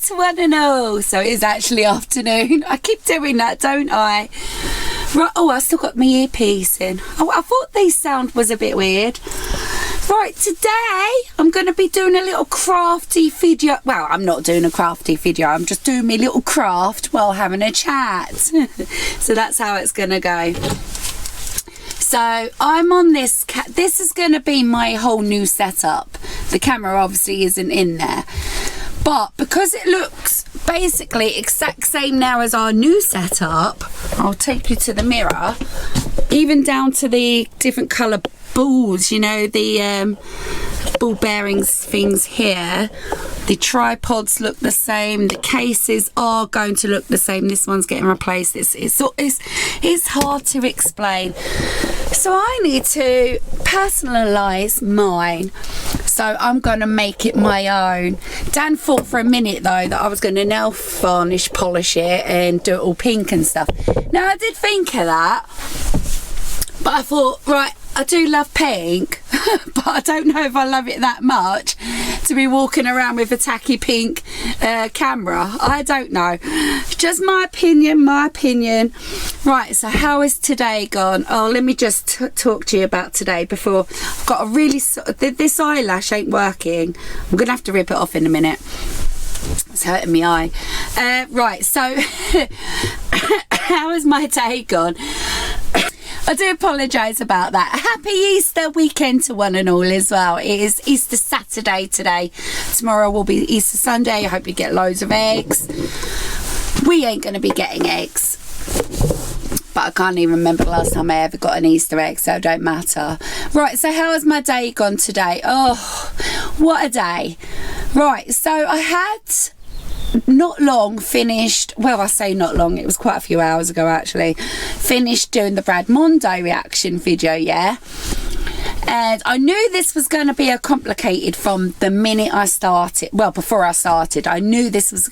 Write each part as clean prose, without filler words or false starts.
to one and all. So it is actually afternoon. I keep doing that, don't I? Right, oh, I still got my earpiece in. Oh, I thought the sound was a bit weird. Right, today I'm going to be doing a little crafty video. Well, I'm not doing a crafty video. I'm just doing my little craft while having a chat. So that's how it's going to go. So I'm on this, this is going to be my whole new setup. The camera obviously isn't in there. But because it looks basically exact same now as our new setup, I'll take you to the mirror, even down to the different colour balls, you know, the ball bearings things here. The tripods look the same, the cases are going to look the same. This one's getting replaced. It's hard to explain. So I need to personalise mine. So I'm going to make it my own. Dan thought for a minute though that I was going to nail varnish, polish it and do it all pink and stuff. Now I did think of that, but I thought, right, I do love pink, but I don't know if I love it that much to be walking around with a tacky pink camera. I don't know. Just my opinion, Right, so how is today gone? Oh, let me just talk to you about today before. I've got a really... This eyelash ain't working. I'm going to have to rip it off in a minute. It's hurting my eye. Right, so how has my day gone? I do apologise about that. Happy Easter weekend to one and all as well. It is Easter Saturday today. Tomorrow will be Easter Sunday. I hope you get loads of eggs. We ain't going to be getting eggs. But I can't even remember the last time I ever got an Easter egg, so it don't matter. Right, so how has my day gone today? Oh, what a day. Right, so I had... not long finished, well, I say not long, it was quite a few hours ago actually, finished doing the Brad Mondo reaction video, yeah, and I knew this was going to be a complicated from the minute I started. Well, before I started I knew this was,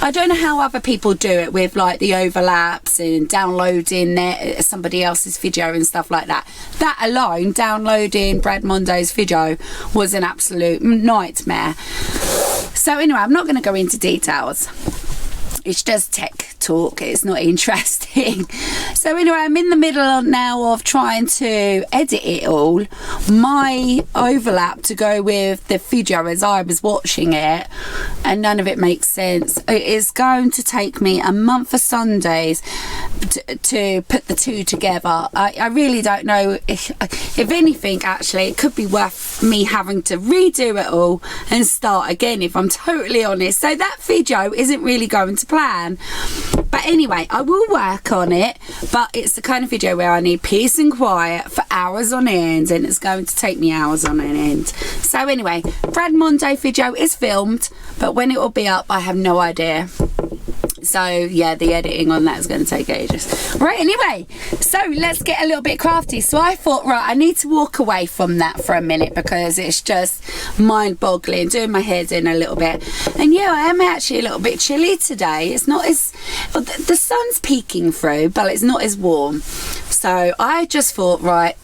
I don't know how other people do it with like the overlaps and downloading somebody else's video and stuff like that. That alone, downloading Brad Mondo's video was an absolute nightmare. So anyway, I'm not going to go into details. It's just tech talk. It's not interesting. So anyway, I'm in the middle now of trying to edit it all. My overlap to go with the video as I was watching it, and none of it makes sense. It is going to take me a month of Sundays to put the two together. I really don't know. If anything, actually, it could be worth me having to redo it all and start again, if I'm totally honest. So that video isn't really going to plan. But anyway, I will work on it, but it's the kind of video where I need peace and quiet for hours on end, and it's going to take me hours on end. So anyway, Brad Mondo video is filmed, but when it will be up I have no idea. So yeah, the editing on that is going to take ages. Right, anyway, so let's get a little bit crafty. So I thought, right, I need to walk away from that for a minute because it's just mind-boggling, doing my head in a little bit. And yeah, I am actually a little bit chilly today. It's not as, well, the sun's peeking through, but it's not as warm. So I just thought, right,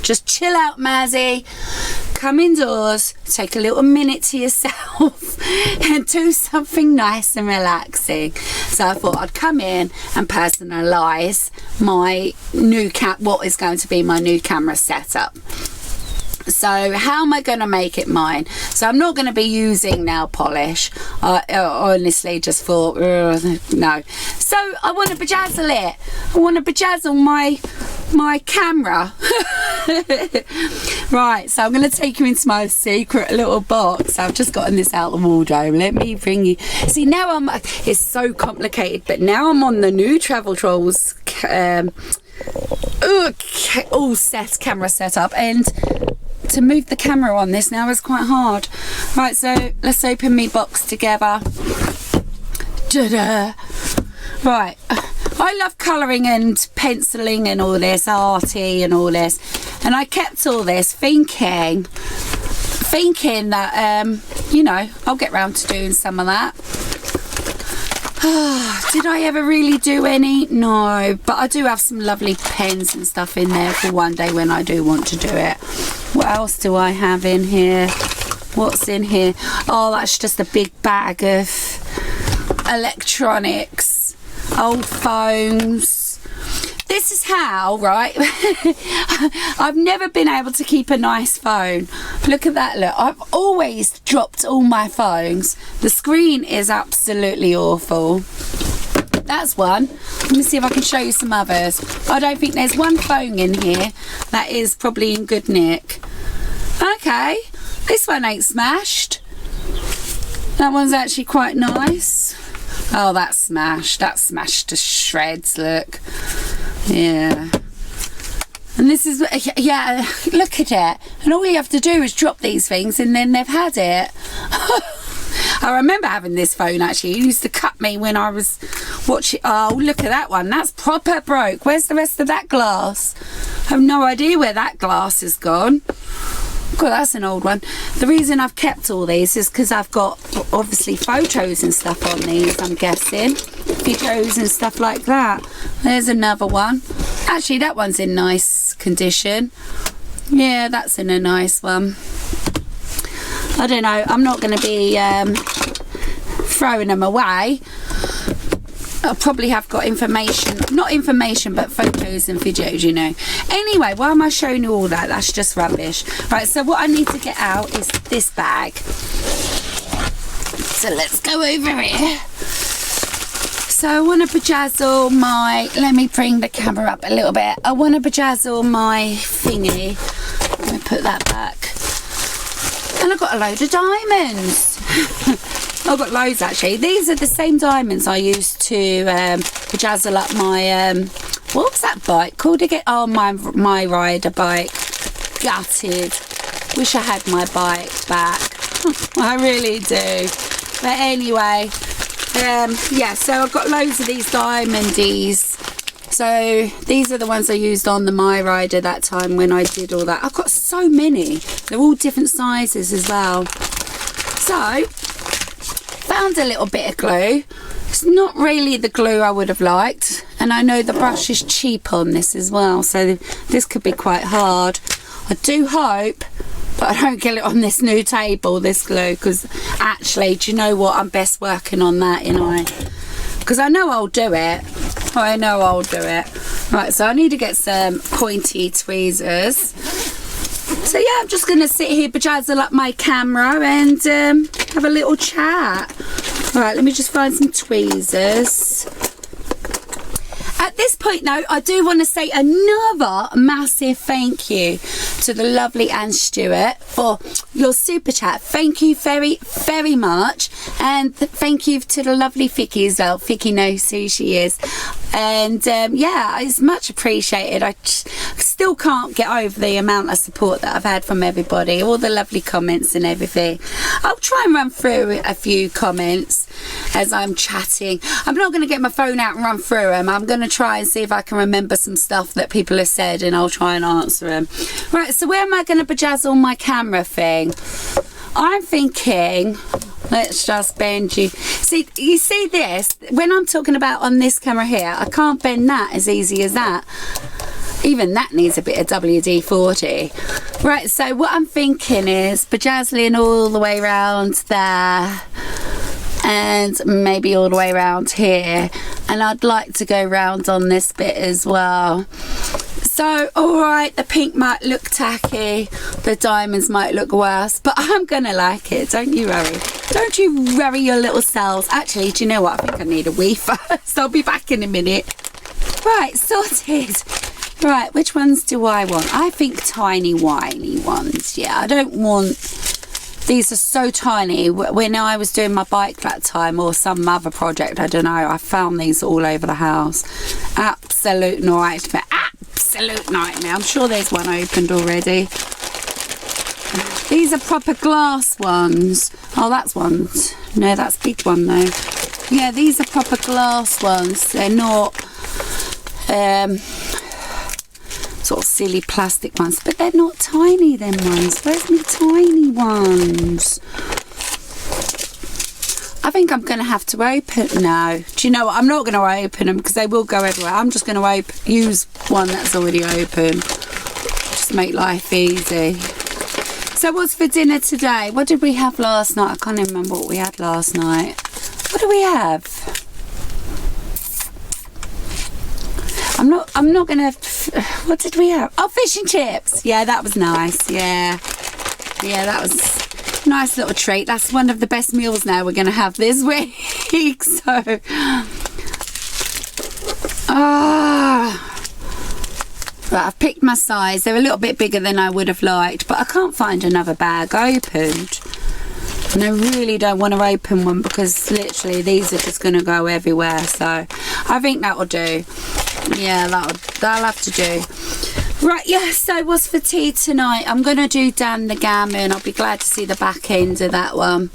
just chill out, Mazzy. Come indoors, take a little minute to yourself and do something nice and relaxing. So I thought I'd come in and personalise my new what is going to be my new camera setup. So how am I going to make it mine? So I'm not going to be using nail polish. I honestly just thought, no. So I want to bejazzle it. I want to bejazzle my camera. Right, so I'm going to take you into my secret little box. I've just gotten this out of the wardrobe. Let me bring you. See, now it's so complicated, but now I'm on the new Travel Trolls all set camera setup, and to move the camera on this now is quite hard. Right, so let's open me box together. Ta-da. Right, I love colouring and penciling and all this, arty and all this, and I kept all this thinking that you know, I'll get round to doing some of that. Did I ever really do any? No, but I do have some lovely pens and stuff in there for one day when I do want to do it. What else do I have in here? What's in here? Oh, that's just a big bag of electronics, old phones. This is how, right? I've never been able to keep a nice phone. Look at that, look. I've always dropped all my phones. The screen is absolutely awful. That's one. Let me see if I can show you some others. I don't think there's one phone in here that is probably in good nick. Okay, this one ain't smashed. That one's actually quite nice. Oh, that's smashed. That's smashed to shreds, look. Yeah. And this is, yeah, look at it. And all you have to do is drop these things and then they've had it. I remember having this phone actually. It used to cut me when I was watching. Oh, look at that one. That's proper broke. Where's the rest of that glass? I have no idea where that glass has gone. God, that's an old one. The reason I've kept all these is because I've got obviously photos and stuff on these, I'm guessing. Videos and stuff like that. There's another one. Actually, that one's in nice condition. Yeah, that's in a nice one. I don't know. I'm not going to be throwing them away. I probably have got information, not information, but photos and videos, you know. Anyway, why am I showing you all that? That's just rubbish. Right, so what I need to get out is this bag. So let's go over here. So I want to bejazzle my, let me bring the camera up a little bit. I want to bejazzle my thingy. Let me put that back. And I've got a load of diamonds. I've got loads actually. These are the same diamonds I used to bejazzle up my what was that bike called again? Oh, my rider bike. Gutted. Wish I had my bike back. I really do. But anyway, yeah, so I've got loads of these diamondies. So these are the ones I used on the My Rider that time when I did all that. I've got so many. They're all different sizes as well. So found a little bit of glue. It's not really the glue I would have liked, and I know the brush is cheap on this as well, so this could be quite hard. I do hope that I don't get it on this new table, this glue, because actually, do you know what, I'm best working on that, you know, because I know I'll do it. I know I'll do it. Right, so I need to get some pointy tweezers. So yeah, I'm just going to sit here, bejazzle up my camera and have a little chat. Alright, let me just find some tweezers. At this point now, I do want to say another massive thank you to the lovely Anne Stewart for your super chat. Thank you very, very much. And thank you to the lovely Vicky as well. Vicky knows who she is. And yeah, it's much appreciated. I still can't get over the amount of support that I've had from everybody, all the lovely comments and everything. I'll try and run through a few comments as I'm chatting. I'm not going to get my phone out and run through them. I'm going to try and see if I can remember some stuff that people have said, and I'll try and answer them. Right, so where am I going to bejazzle my camera thing? I'm thinking, let's just bend you. See, you see this? When I'm talking about on this camera here, I can't bend that as easy as that. Even that needs a bit of WD-40. Right, so what I'm thinking is bejazzling all the way around there and maybe all the way around here, and I'd like to go round on this bit as well. So alright, the pink might look tacky, the diamonds might look worse, but I'm gonna like it, don't you worry. Don't you worry your little selves. Actually, do you know what, I think I need a wee first. I'll be back in a minute. Right, sorted. Right, which ones do I want? I think tiny whiny ones. Yeah, I don't want, these are so tiny. When I was doing my bike that time, or some other project, I don't know, I found these all over the house. Absolute nightmare. Absolute nightmare. I'm sure there's one opened already. These are proper glass ones. Oh, that's one. No, that's a big one though. Yeah, these are proper glass ones. They're not sort of silly plastic ones, but they're not tiny, them ones. Where's my tiny ones? I think I'm going to have to open now. Do you know what? I'm not going to open them because they will go everywhere. I'm just going to use one that's already open. Just make life easy. So what's for dinner today? What did we have last night? I can't even remember what we had last night. What do we have? I'm not gonna, what did we have? Oh, fish and chips. Yeah, that was nice. Yeah, that was a nice little treat. That's one of the best meals now we're gonna have this week. So, right, I've picked my size. They're a little bit bigger than I would have liked, but I can't find another bag opened. And I really don't want to open one because literally these are just going to go everywhere. So I think that'll do. Yeah, that'll have to do. Right, yeah, so what's for tea tonight? I'm going to do Dan the Gammon. I'll be glad to see the back end of that one.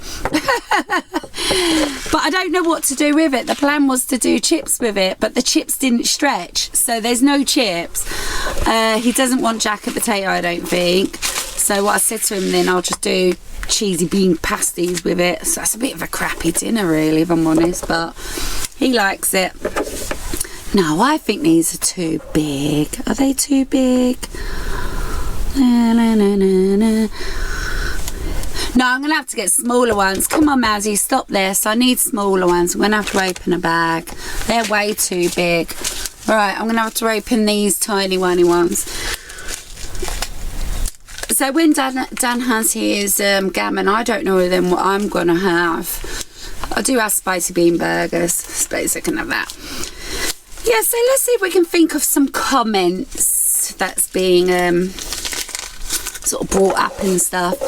But I don't know what to do with it. The plan was to do chips with it, but the chips didn't stretch. So there's no chips. He doesn't want jacket potato, I don't think. So what I said to him then, I'll just do cheesy bean pasties with it. So that's a bit of a crappy dinner really, if I'm honest, but he likes it. No, I think these are too big. Are they too big? No, I'm gonna have to get smaller ones. Come on, Mazzy, stop this. I need smaller ones. I'm gonna have to open a bag. They're way too big. Right, I'm gonna have to open these tiny ones. So when Dan has his gammon, I don't know then what I'm gonna have. I do have spicy bean burgers. I suppose I can have that. Yeah, so let's see if we can think of some comments that's being sort of brought up and stuff.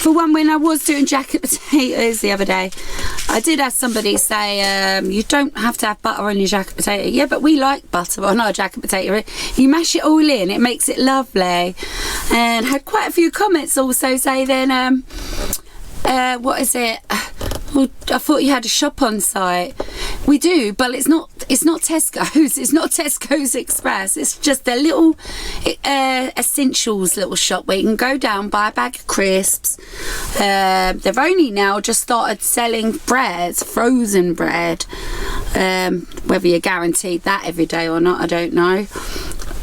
For one, when I was doing jacket potatoes the other day, I did have somebody say, you don't have to have butter on your jacket potato. Yeah, but we like butter on our jacket potato. You mash it all in, it makes it lovely. And had quite a few comments also say then, what is it? Well, I thought you had a shop on site. We do, but it's not Tesco's. It's not Tesco's Express. It's just a little essentials little shop where you can go down, buy a bag of crisps. They've only now just started selling bread, frozen bread. Whether you're guaranteed that every day or not, I don't know.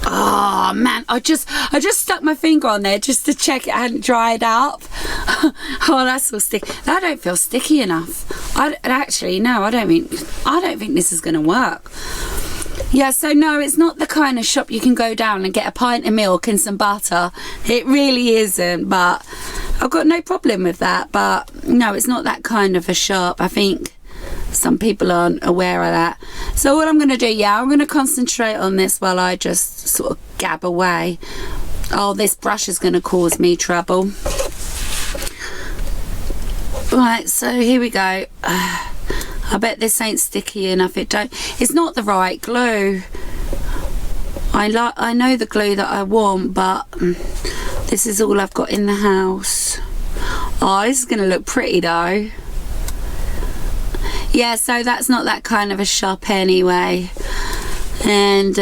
Oh man, I just stuck my finger on there just to check it hadn't dried up. Oh, that's all sticky. That don't feel sticky enough. Actually no, I don't think this is gonna work. Yeah, so no, it's not the kind of shop you can go down and get a pint of milk and some butter. It really isn't, but I've got no problem with that. But no, it's not that kind of a shop. I think some people aren't aware of that. So what I'm going to do, yeah, I'm going to concentrate on this while I just sort of gab away. Oh, this brush is going to cause me trouble. Right, so here we go. I bet this ain't sticky enough. It's not the right glue. I know the glue that I want, but this is all I've got in the house. Oh, this is going to look pretty though. Yeah, so that's not that kind of a shop anyway. And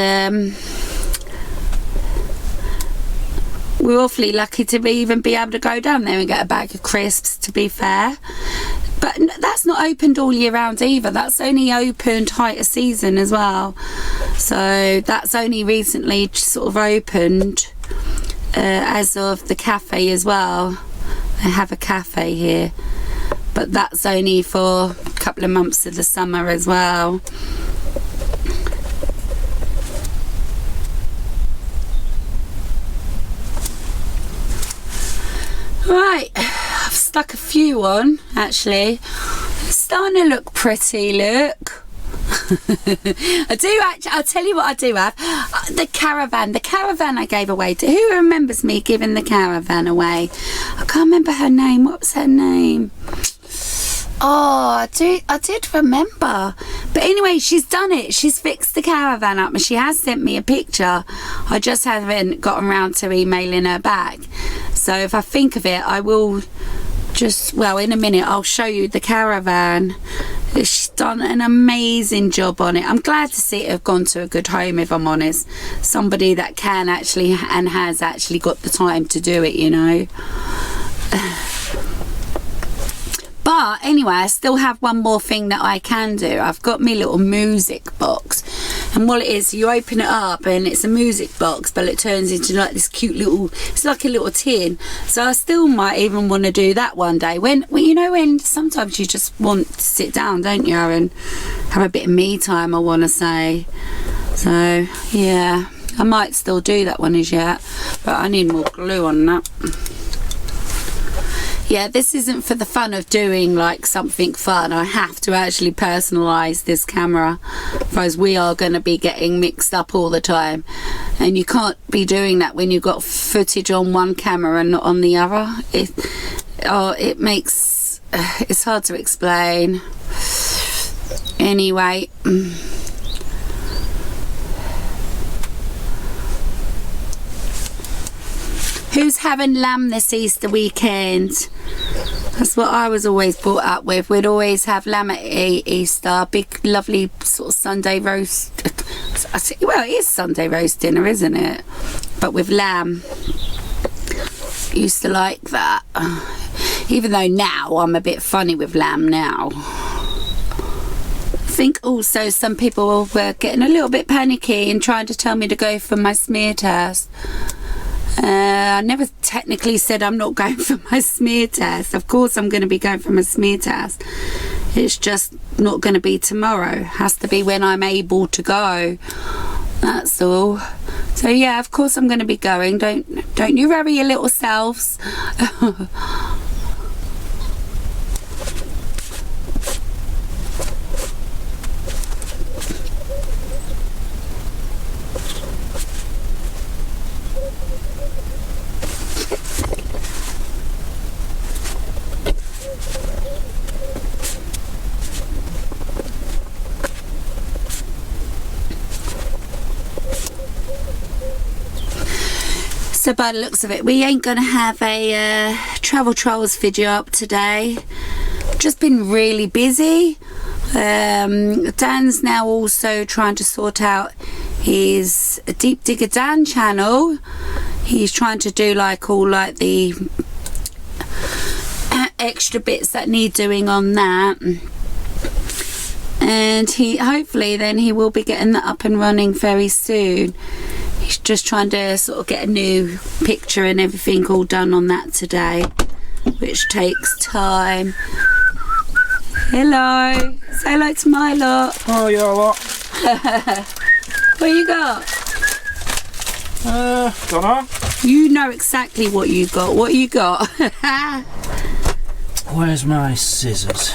we're awfully lucky to even be able to go down there and get a bag of crisps, to be fair. But that's not opened all year round either. That's only opened height of season as well. So that's only recently sort of opened as of the cafe as well. They have a cafe here. But that's only for a couple of months of the summer as well. Right, I've stuck a few on actually. It's starting to look pretty, look. I do actually, I'll tell you what I do have. The Caravan I gave away to, who remembers me giving the Caravan away? I can't remember her name. What was her name? Oh, I did remember. But anyway, she's done it. She's fixed the Caravan up and she has sent me a picture. I just haven't gotten around to emailing her back. So if I think of it, I will just, well, in a minute, I'll show you the Caravan. She's done an amazing job on it. I'm glad to see it have gone to a good home, if I'm honest. Somebody that can actually and has actually got the time to do it, you know. But anyway, I still have one more thing that I can do. I've got my little music box. And what it is, you open it up and it's a music box, but it turns into like this cute little, it's like a little tin. So I still might even want to do that one day. When you know, when sometimes you just want to sit down, don't you, and have a bit of me time, I want to say. So yeah, I might still do that one as yet, but I need more glue on that. Yeah, this isn't for the fun of doing like something fun. I have to actually personalise this camera, otherwise we are going to be getting mixed up all the time, and you can't be doing that when you've got footage on one camera and not on the other. It makes it's hard to explain. Anyway, who's having lamb this Easter weekend? That's what I was always brought up with. We'd always have lamb at Easter. Big, lovely sort of Sunday roast. Well, it is Sunday roast dinner, isn't it? But with lamb. Used to like that. Even though now I'm a bit funny with lamb now. I think also some people were getting a little bit panicky and trying to tell me to go for my smear test. I never technically said I'm not going for my smear test. Of course I'm going to be going for my smear test. It's just not going to be tomorrow. It has to be when I'm able to go. That's all. So yeah, of course I'm going to be going. Don't you worry your little selves. So by the looks of it, we ain't gonna have a travel trolls video up today. Just been really busy. Dan's now also trying to sort out his Deep Digger Dan channel. He's trying to do like all like the extra bits that need doing on that, and hopefully then he will be getting that up and running very soon. He's just trying to sort of get a new picture and everything all done on that today, which takes time. Hello. Say hello to my lot. Oh, yeah, what? What you got? Dunno. You know exactly what you got. What you got? Where's my scissors?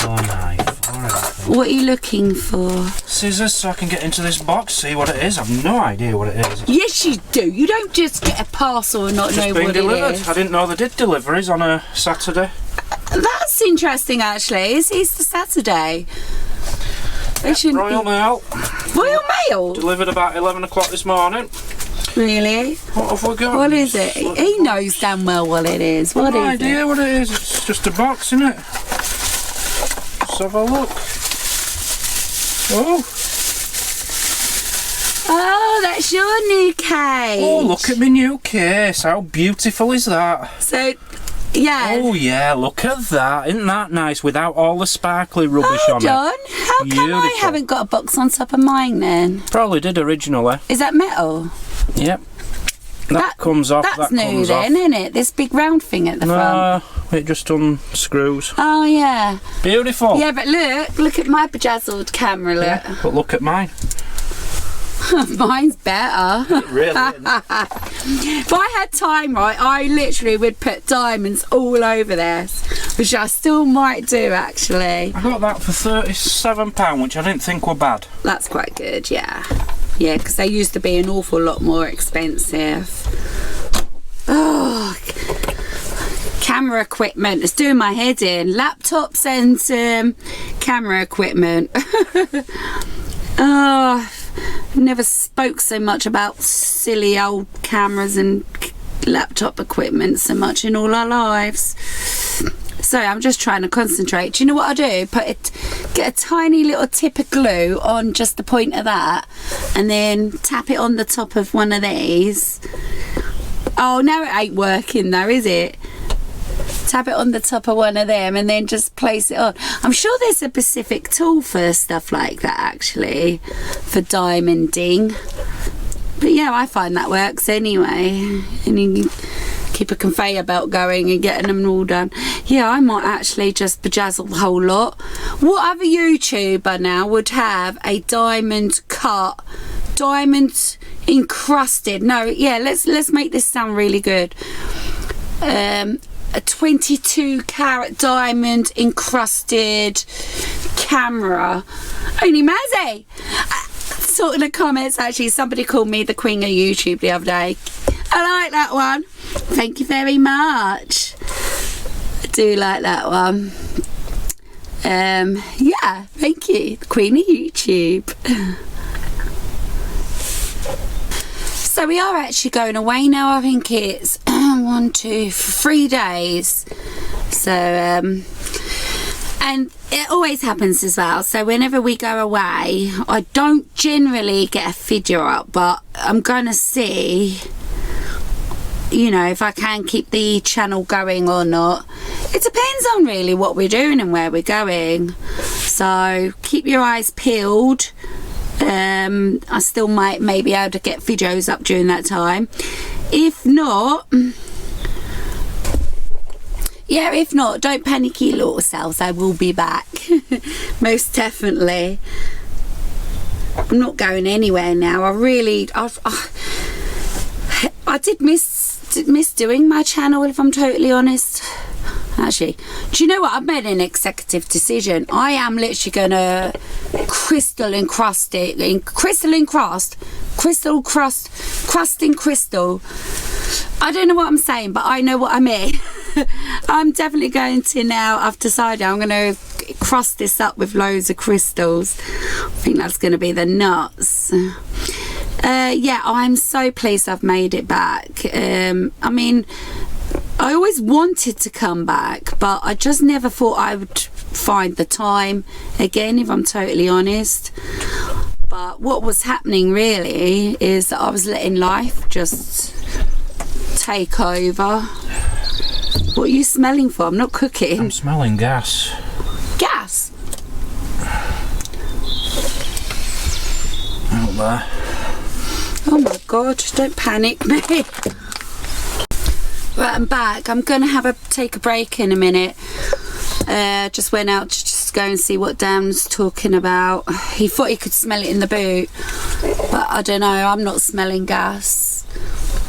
Or knife, or anything. What are you looking for? Scissors so I can get into this box, see what it is. I've no idea what it is. Yes, you do. You don't just get a parcel and not know what delivered. it is. I didn't know they did deliveries on a Saturday. That's interesting, actually. It's Easter Saturday. Royal Mail. Royal Mail? Delivered about 11 o'clock this morning. Really? What have we got? What is it? He knows damn well what it is. What is it? No idea what it is. It's just a box, isn't it? Let's have a look. Oh. Oh, that's your new case. Oh, look at my new case. How beautiful is that? So, yeah. Oh, yeah, look at that. Isn't that nice without all the sparkly rubbish on it? Hold on. How come Beautiful. I haven't got a box on top of mine then? Probably did originally. Is that metal? Yep. That comes off. That's that new comes then, off. isn't it? This big round thing at the front. No, it just unscrews. Oh, yeah. Beautiful. Yeah, but look at my bejazzled camera, look. Yeah, but look at mine. Mine's better. It really isn't. If I had time, right, I literally would put diamonds all over this, which I still might do, actually. I got that for £37, which I didn't think were bad. That's quite good, yeah. Yeah, because they used to be an awful lot more expensive. Oh, camera equipment. It's doing my head in. Laptops and camera equipment. Oh, I've never spoke so much about silly old cameras and laptop equipment so much in all our lives. So I'm just trying to concentrate. Do you know what I do? Get a tiny little tip of glue on just the point of that, and then tap it on the top of one of these. Oh, now it ain't working though, is it? tap it on the top of one of them and then just place it on. I'm sure there's a specific tool for stuff like that actually, for diamonding. But yeah, I find that works anyway. And you can keep a conveyor belt going and getting them all done. Yeah, I might actually just bejazzle the whole lot. What other YouTuber now would have a diamond cut, diamond encrusted? No, yeah, let's make this sound really good. A 22 carat diamond encrusted camera. Only Mazzy. Sort in the comments, actually, somebody called me the queen of YouTube the other day. I like that one. Thank you very much. I do like that one. Yeah, thank you. The queen of YouTube. So we are actually going away now. I think it's 3 days. So and it always happens as well. So whenever we go away, I don't generally get a video up, but I'm gonna see, you know, if I can keep the channel going or not. It depends on really what we're doing and where we're going. So keep your eyes peeled. I still might maybe able to get videos up during that time. If not, yeah, if not, don't panic your little selves. I will be back. Most definitely. I'm not going anywhere now. I did miss doing my channel, if I'm totally honest. Actually, do you know what? I've made an executive decision. I am literally gonna crusting crystal. I don't know what I'm saying, but I know what I mean. I'm definitely going to now. I've decided I'm gonna crust this up with loads of crystals. I think that's gonna be the nuts. Yeah, I'm so pleased I've made it back. I mean, I always wanted to come back, but I just never thought I would find the time again, if I'm totally honest. But what was happening really is that I was letting life just take over. What are you smelling for? I'm not cooking. I'm smelling gas. Gas? Out there. Oh my god, don't panic me. Right, I'm back. I'm going to take a break in a minute. Just went out to just go and see what Dan's talking about. He thought he could smell it in the boot, but I don't know, I'm not smelling gas.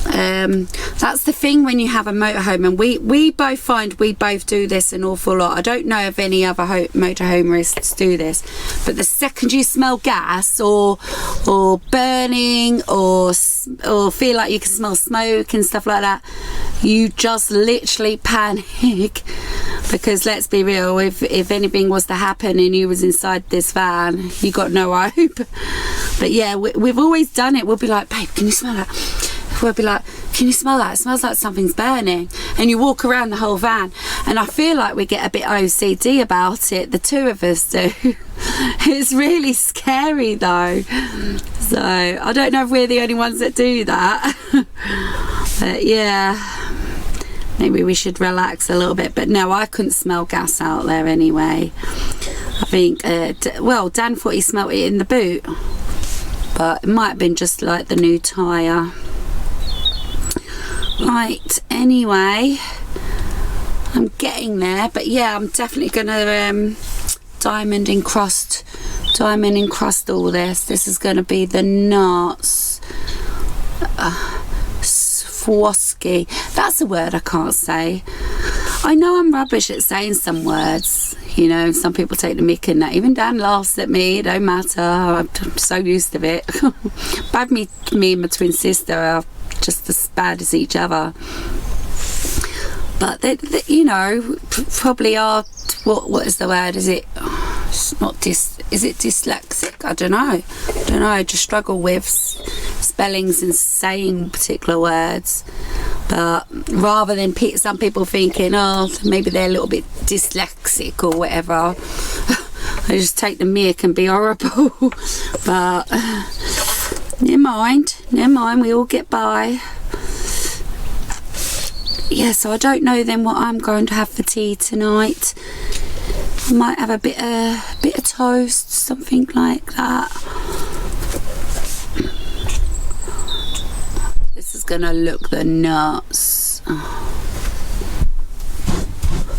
That's the thing when you have a motorhome, and we both find we both do this an awful lot. I don't know if any other motorhomerists do this, but the second you smell gas or burning or feel like you can smell smoke and stuff like that, you just literally panic. Because let's be real, if anything was to happen and you was inside this van, you got no hope. But yeah, we've always done it. We'll be like, babe, can you smell that? We'll be like, can you smell that? It smells like something's burning. And you walk around the whole van, and I feel like we get a bit OCD about it. The two of us do. It's really scary though. So I don't know if we're the only ones that do that. But yeah, maybe we should relax a little bit. But no, I couldn't smell gas out there anyway. I think well, Dan thought he smelled it in the boot, but it might have been just like the new tyre. Right, anyway, I'm getting there. But yeah, I'm definitely gonna diamond encrust all this. This is gonna be the nuts. Swoski, that's a word I can't say. I know I'm rubbish at saying some words, you know. Some people take the mick in that. Even Dan laughs at me. It don't matter, I'm so used to it. But me and my twin sister are just as bad as each other. But they you know, probably are. What is the word? Is it? It's not is it dyslexic? I don't know. I just struggle with spellings and saying particular words. But rather than some people thinking, oh, maybe they're a little bit dyslexic or whatever, I just take the mick and be horrible. But never mind, we all get by. yeah, so I don't know then what I'm going to have for tea tonight. I might have a bit of toast, something like that. This is gonna look the nuts. Oh.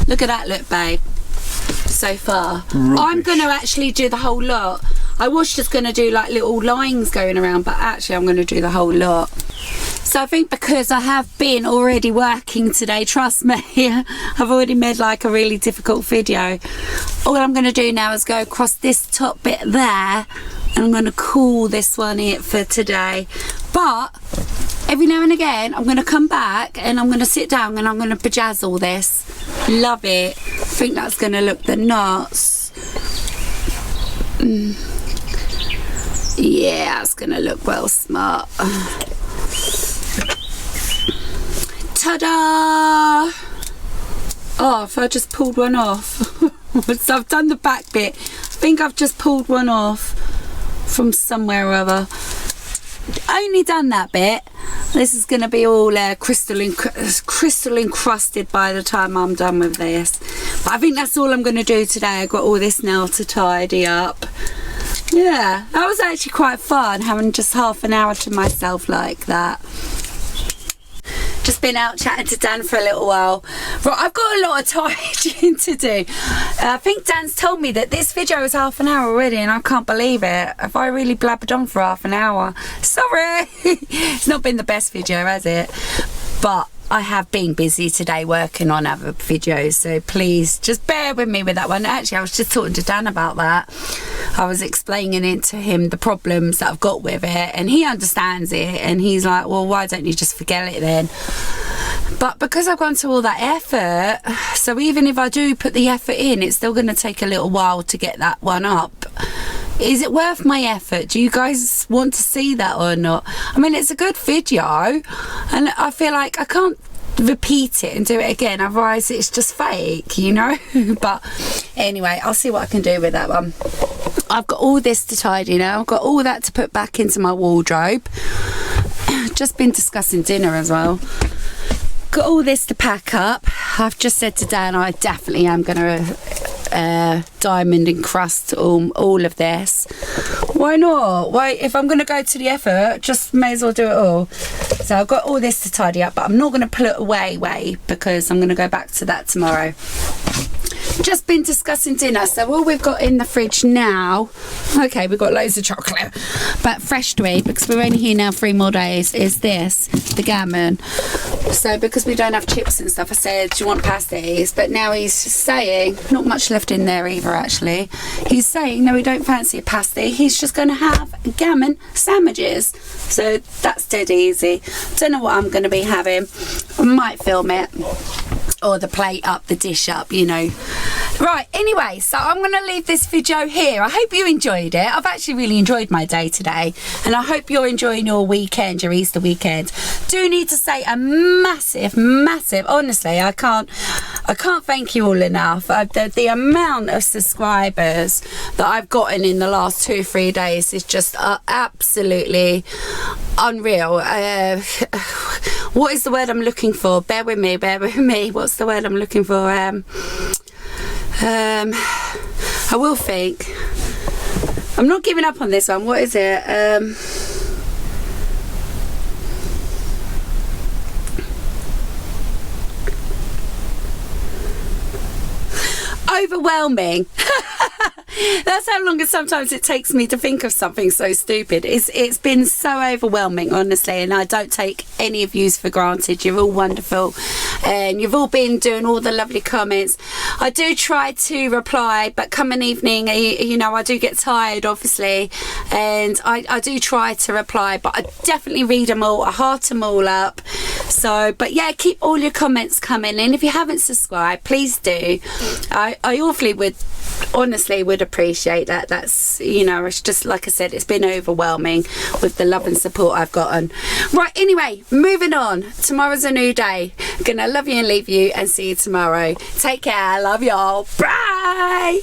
Look at that look, babe. So far. Rubbish. I'm gonna actually do the whole lot. I was just gonna do like little lines going around, but actually I'm gonna do the whole lot. So I think because I have been already working today, trust me, I've already made like a really difficult video. All I'm going to do now is go across this top bit there, and I'm going to call this one it for today. But every now and again I'm going to come back and I'm going to sit down and I'm going to bejazzle this. Love it. I think that's going to look the nuts. Yeah, it's going to look well smart. Ta-da! Oh, if I just pulled one off. So I've done the back bit. I think I've just pulled one off from somewhere or other. Only done that bit. This is going to be all crystal encrusted by the time I'm done with this. But I think that's all I'm going to do today. I've got all this now to tidy up. Yeah, that was actually quite fun, having just half an hour to myself like that. Just been out chatting to Dan for a little while. Right, I've got a lot of tidying to do. I think Dan's told me that this video is half an hour already, and I can't believe it. Have I really blabbered on for half an hour? Sorry. It's not been the best video, has it? But I have been busy today working on other videos, so please just bear with me with that one. Actually, I was just talking to Dan about that. I was explaining it to him, the problems that I've got with it, and he understands it, and he's like, well, why don't you just forget it then? But because I've gone to all that effort, so even if I do put the effort in, it's still going to take a little while to get that one up. Is it worth my effort? Do you guys want to see that or not? I mean, it's a good video, and I feel like I can't repeat it and do it again, otherwise it's just fake, you know. But anyway, I'll see what I can do with that one. I've got all this to tidy now. I've got all that to put back into my wardrobe. Just been discussing dinner as well. Got all this to pack up. I've just said to Dan I definitely am going to diamond encrust all of this. Why not? Why, if I'm going to go to the effort, just may as well do it all. So I've got all this to tidy up, but I'm not going to put it away because I'm going to go back to that tomorrow. Just been discussing dinner, so all we've got in the fridge now, okay, we've got loads of chocolate, but fresh to eat because we're only here now 3 more days, is this, the gammon. So because we don't have chips and stuff, I said, do you want pasties? But now he's saying, not much left in there either actually, he's saying no, we don't fancy a pasty, he's just going to have gammon sandwiches. So that's dead easy. Don't know what I'm going to be having. I might film it, or the plate up, the dish up, you know. Right, anyway, so I'm going to leave this video here. I hope you enjoyed it. I've actually really enjoyed my day today, and I hope you're enjoying your weekend, your Easter weekend. Do need to say a massive, honestly, I can't thank you all enough. The amount of subscribers that I've gotten in the last 2 or 3 days is just absolutely unreal. What is the word I'm looking for? Bear with me. What's the word I'm looking for? I will think. I'm not giving up on this one. What is it? Overwhelming. That's how long sometimes it takes me to think of something so stupid. It's been so overwhelming, honestly, and I don't take any of yous for granted. You're all wonderful, and you've all been doing all the lovely comments. I do try to reply, but come an evening, you know, I do get tired, obviously, and I do try to reply, but I definitely read them all. I heart them all up. So, but yeah, keep all your comments coming, and if you haven't subscribed, please do. I awfully would, honestly would appreciate that. That's, you know, it's just like I said, it's been overwhelming with the love and support I've gotten. Right, anyway, moving on. Tomorrow's a new day. Gonna love you and leave you, and see you tomorrow. Take care. Love y'all. Bye.